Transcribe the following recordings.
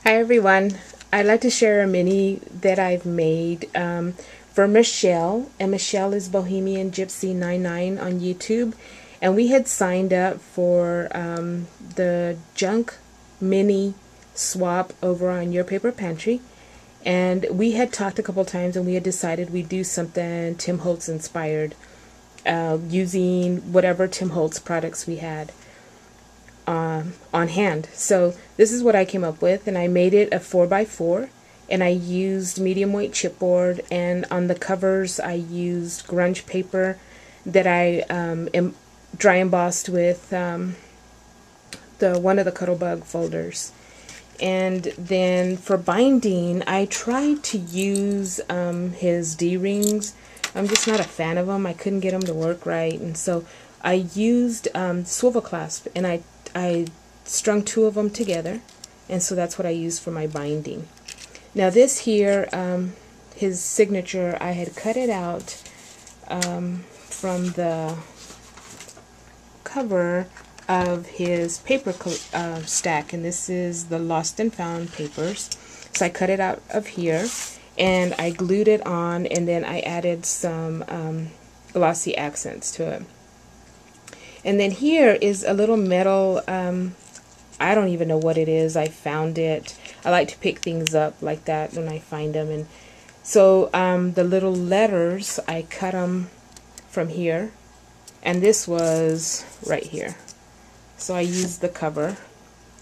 Hi everyone, I'd like to share a mini that I've made for Michelle, and Michelle is Bohemian Gypsy 99 on YouTube, and we had signed up for the junk mini swap over on Your Paper Pantry, and we had talked a couple times and we had decided we'd do something Tim Holtz inspired using whatever Tim Holtz products we had on hand. So this is what I came up with, and I made it a 4x4, and I used medium weight chipboard, and on the covers I used grunge paper that I dry embossed with one of the Cuttlebug folders. And then for binding, I tried to use his D-rings. I'm just not a fan of them. I couldn't get them to work right, and so I used swivel clasp, and I strung two of them together, and so that's what I used for my binding. Now this here, his signature, I had cut it out from the cover of his paper stack, and this is the Lost and Found papers. So I cut it out of here, and I glued it on, and then I added some glossy accents to it. And then here is a little metal, I don't even know what it is. I found it. I like to pick things up like that when I find them. And so the little letters, I cut them from here. And this was right here. So I used the cover.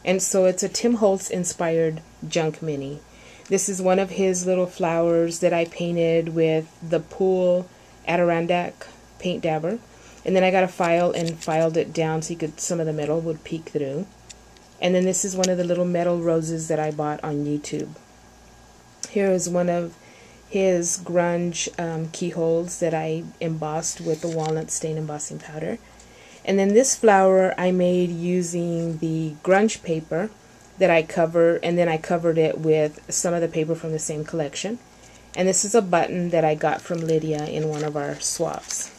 And so it's a Tim Holtz inspired junk mini. This is one of his little flowers that I painted with the Pool Adirondack paint dabber. And then I got a file and filed it down so some of the metal would peek through. And then this is one of the little metal roses that I bought on YouTube. Here is one of his grunge keyholes that I embossed with the walnut stain embossing powder. And then this flower I made using the grunge paper that I covered, and then I covered it with some of the paper from the same collection. And this is a button that I got from Lydia in one of our swaps.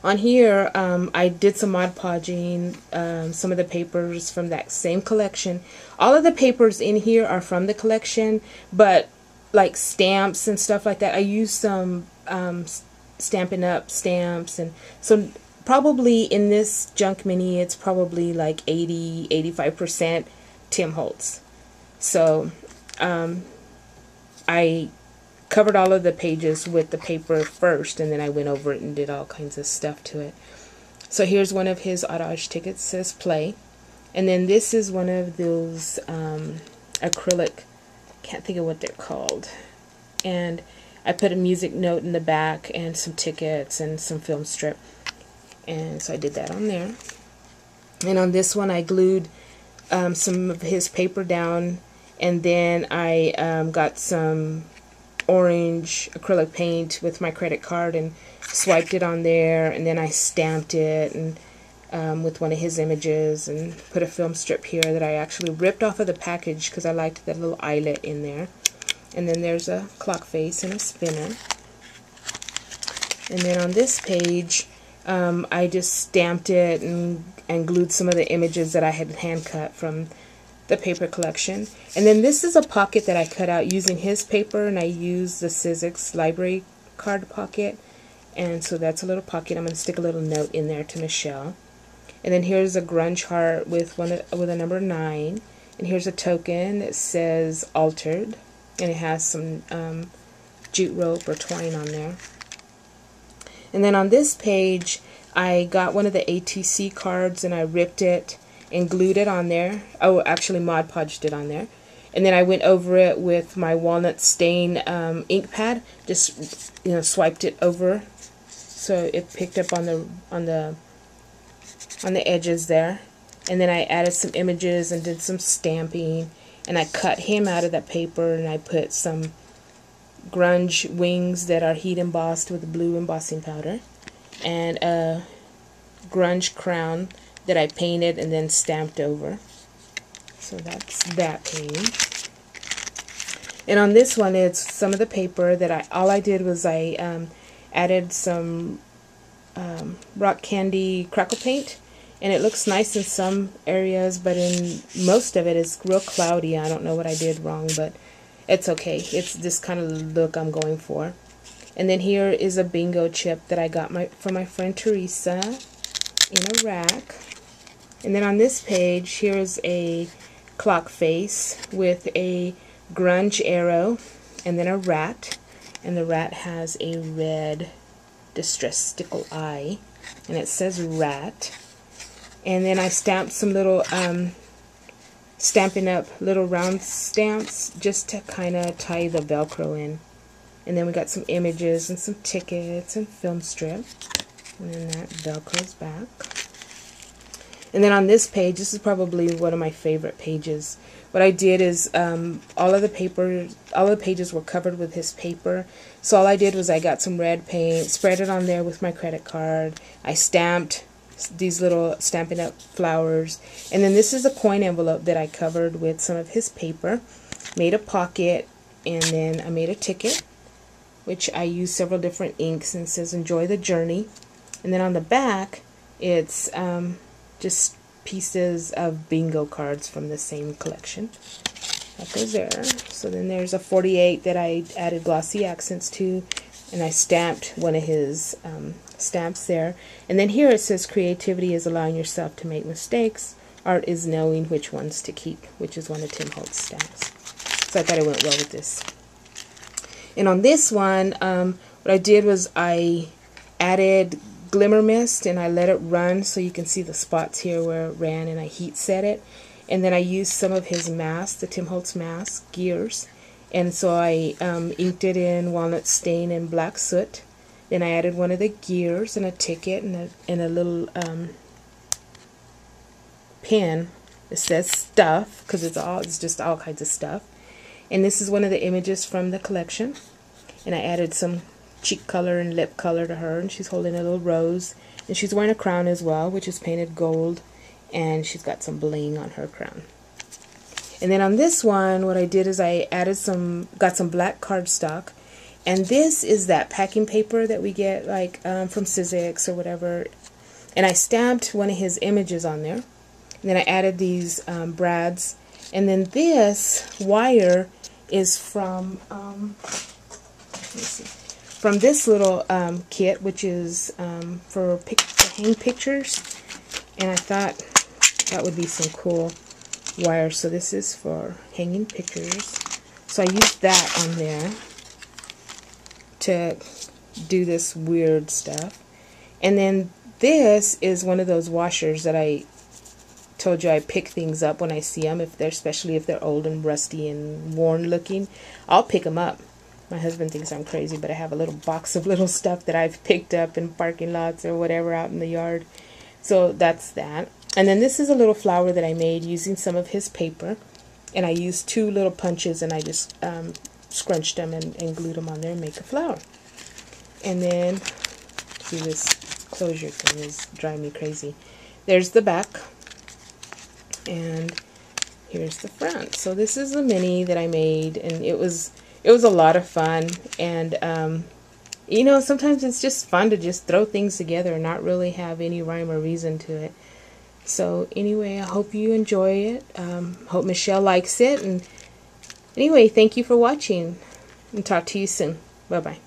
On here, I did some Mod Podging, some of the papers from that same collection. All of the papers in here are from the collection, but like stamps and stuff like that, I used some Stampin' Up! Stamps, and so probably in this junk mini, it's probably like 80–85% Tim Holtz. So I covered all of the pages with the paper first, and then I went over it and did all kinds of stuff to it. So here's one of his autage tickets, says play. And then this is one of those acrylic, can't think of what they're called. And I put a music note in the back and some tickets and some film strip. And so I did that on there. And on this one I glued some of his paper down, and then I got some orange acrylic paint with my credit card and swiped it on there, and then I stamped it and with one of his images, and put a film strip here that I actually ripped off of the package because I liked that little eyelet in there. And then there's a clock face and a spinner. And then on this page I just stamped it and glued some of the images that I had hand cut from the paper collection. And then this is a pocket that I cut out using his paper, and I used the Sizzix library card pocket, and so that's a little pocket. I'm going to stick a little note in there to Michelle. And then here's a grunge heart with a number 9, and here's a token that says altered, and it has some jute rope or twine on there. And then on this page I got one of the ATC cards, and I ripped it and glued it on there. Oh, actually Mod Podged it on there. And then I went over it with my walnut stain ink pad. Just swiped it over so it picked up on the edges there. And then I added some images and did some stamping. And I cut him out of that paper, and I put some grunge wings that are heat embossed with blue embossing powder, and a grunge crown that I painted and then stamped over. So that's that page. And on this one, it's some of the paper that all I did was I added some rock candy crackle paint and it looks nice in some areas, but in most of it it's real cloudy. I don't know what I did wrong, but it's okay. It's this kind of look I'm going for. And then here is a bingo chip that I got from my friend Teresa in a rack. And then on this page, here's a clock face with a grunge arrow and then a rat. And the rat has a red distressed stickle eye. And it says rat. And then I stamped some little, stamping up little round stamps just to kind of tie the Velcro in. And then we got some images and some tickets and film strip. And then that Velcro's back. And then on this page, this is probably one of my favorite pages. What I did is all of the pages were covered with his paper. So all I did was I got some red paint, spread it on there with my credit card. I stamped these little Stampin' Up! Flowers. And then this is a coin envelope that I covered with some of his paper. Made a pocket, and then I made a ticket, which I used several different inks, and it says enjoy the journey. And then on the back, it's just pieces of bingo cards from the same collection. That goes there. So then there's a 48 that I added glossy accents to, and I stamped one of his stamps there. And then here it says creativity is allowing yourself to make mistakes. Art is knowing which ones to keep, which is one of Tim Holtz stamps. So I thought it went well with this. And on this one, what I did was I added glimmer mist and I let it run so you can see the spots here where it ran, and I heat set it. And then I used some of his mask, the Tim Holtz mask, gears. And so I inked it in walnut stain and black soot. Then I added one of the gears and a ticket and a little pin that says stuff, because it's just all kinds of stuff. And this is one of the images from the collection. And I added some cheek color and lip color to her, and she's holding a little rose, and she's wearing a crown as well, which is painted gold, and she's got some bling on her crown. And then on this one, what I did is I added got some black cardstock, and this is that packing paper that we get like from Sizzix or whatever, and I stamped one of his images on there. And then I added these brads, and then this wire is from from this little kit, which is for hang pictures, and I thought that would be some cool wire. So this is for hanging pictures, so I used that on there to do this weird stuff. And then this is one of those washers that I told you I pick things up when I see them, especially if they're old and rusty and worn looking. I'll pick them up. My husband thinks I'm crazy, but I have a little box of little stuff that I've picked up in parking lots or whatever out in the yard. So that's that. And then this is a little flower that I made using some of his paper. And I used 2 little punches, and I just scrunched them and glued them on there and make a flower. And then, see, this closure thing is driving me crazy. There's the back. And here's the front. So this is a mini that I made, and it was a lot of fun. And you know, sometimes it's just fun to just throw things together and not really have any rhyme or reason to it. So anyway, I hope you enjoy it. Hope Michelle likes it. And anyway, thank you for watching, and talk to you soon. Bye bye.